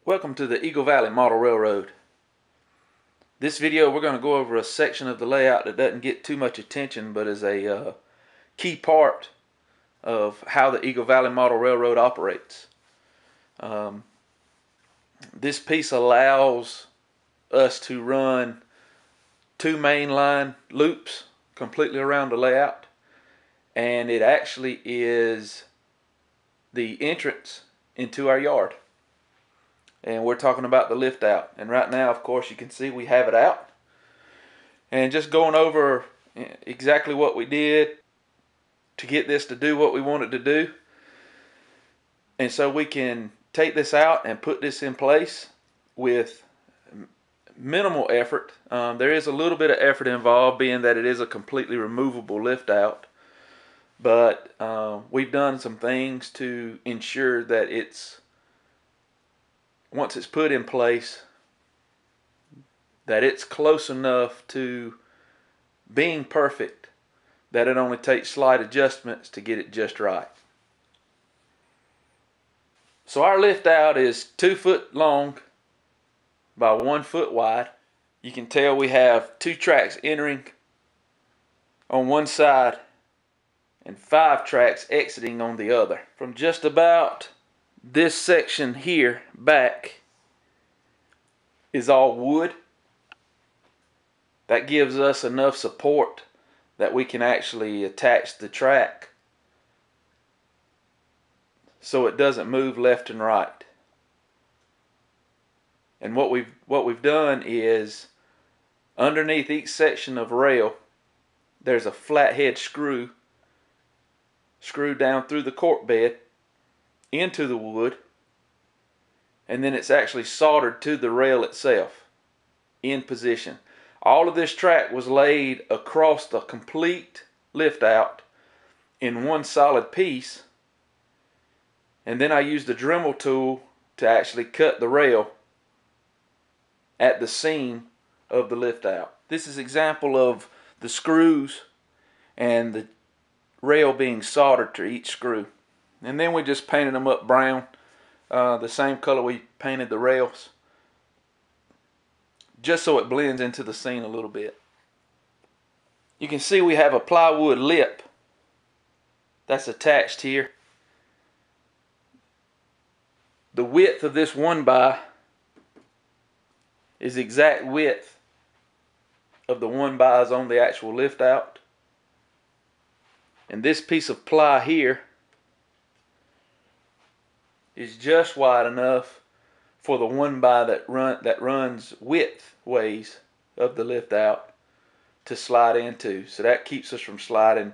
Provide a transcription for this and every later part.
Welcome to the Eagle Valley Model Railroad. This video we're going to go over a section of the layout that doesn't get too much attention but is a key part of how the Eagle Valley Model Railroad operates. This piece allows us to run two mainline loops completely around the layout, and it actually is the entrance into our yard. And we're talking about the lift out. And right now, of course, you can see we have it out. And just going over exactly what we did to get this to do what we want it to do. And so we can take this out and put this in place with minimal effort. There is a little bit of effort involved, being that it is a completely removable lift out. But we've done some things to ensure that once it's put in place, that it's close enough to being perfect that it only takes slight adjustments to get it just right. So our lift out is 2 foot long by 1 foot wide. You can tell we have 2 tracks entering on one side and 5 tracks exiting on the other. From just about this section here back is all wood. That gives us enough support that we can actually attach the track so it doesn't move left and right. And what we've done is, underneath each section of rail there's a flathead screw screwed down through the cork bed into the wood, and then it's actually soldered to the rail itself in position. All of this track was laid across the complete lift out in one solid piece, and then I used the Dremel tool to actually cut the rail at the seam of the lift out. This is an example of the screws and the rail being soldered to each screw. And then we just painted them up brown, the same color we painted the rails, just so it blends into the scene a little bit. You can see we have a plywood lip that's attached here. The width of this 1x is the exact width of the 1x's on the actual lift out. And this piece of ply here is just wide enough for the 1x that runs widthways of the lift out to slide into. So that keeps us from sliding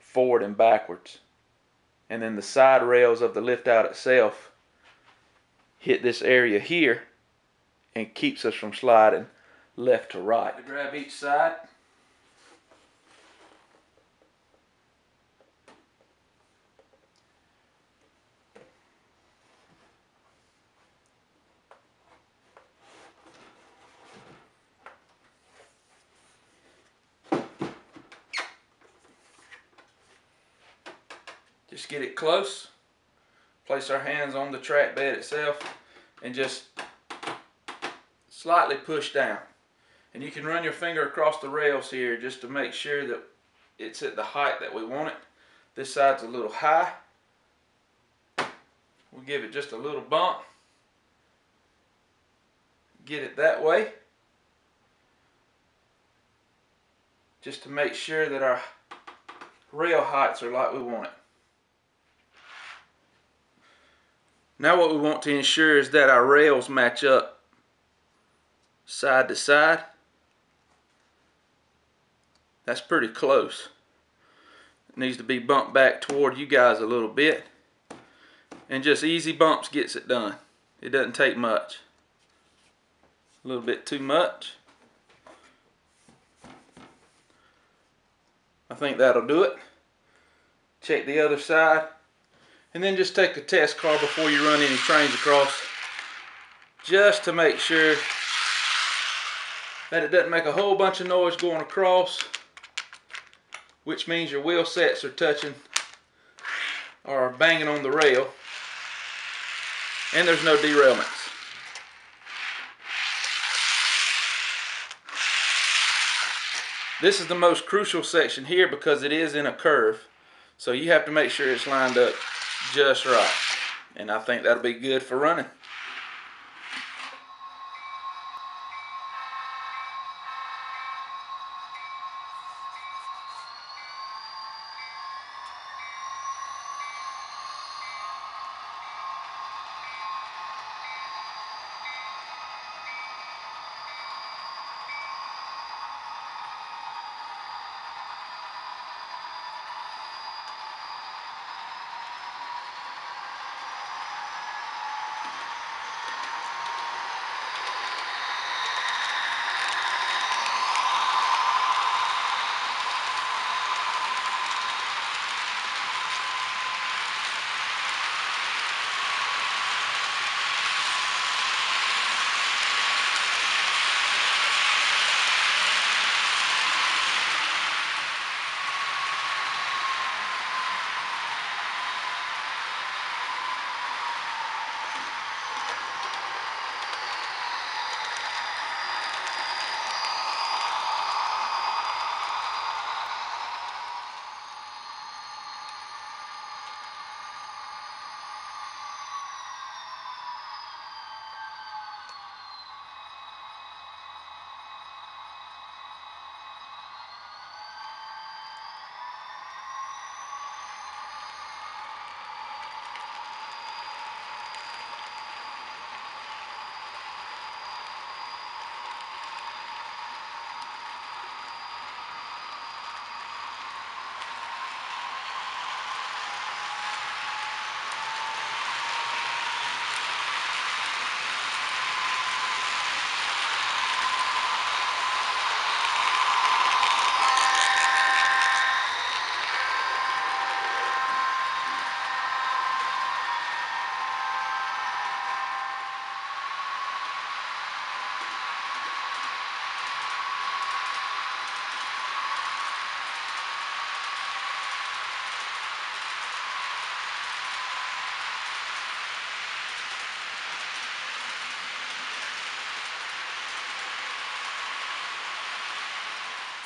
forward and backwards. And then the side rails of the lift out itself hit this area here and keeps us from sliding left to right. To grab each side. Just get it close, place our hands on the track bed itself, and just slightly push down. And you can run your finger across the rails here just to make sure that it's at the height that we want it. This side's a little high. We'll give it just a little bump. Get it that way, just to make sure that our rail heights are like we want it. Now what we want to ensure is that our rails match up side to side. That's pretty close. It needs to be bumped back toward you guys a little bit. And just easy bumps gets it done. It doesn't take much. A little bit too much. I think that'll do it. Check the other side. And then just take the test car before you run any trains across, just to make sure that it doesn't make a whole bunch of noise going across, which means your wheel sets are touching or banging on the rail, and there's no derailments. This is the most crucial section here because it is in a curve. So you have to make sure it's lined up just right. And I think that'll be good for running.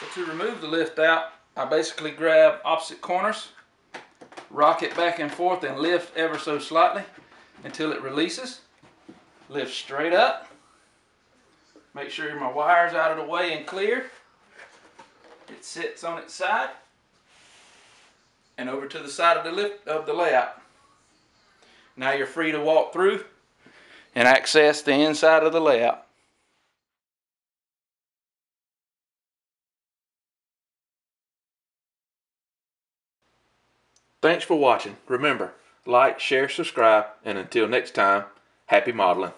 So to remove the lift out, I basically grab opposite corners, rock it back and forth, and lift ever so slightly until it releases. Lift straight up. Make sure my wire's out of the way and clear. It sits on its side and over to the side of the layout. Now you're free to walk through and access the inside of the layout. Thanks for watching. Remember, like, share, subscribe, and until next time, happy modeling.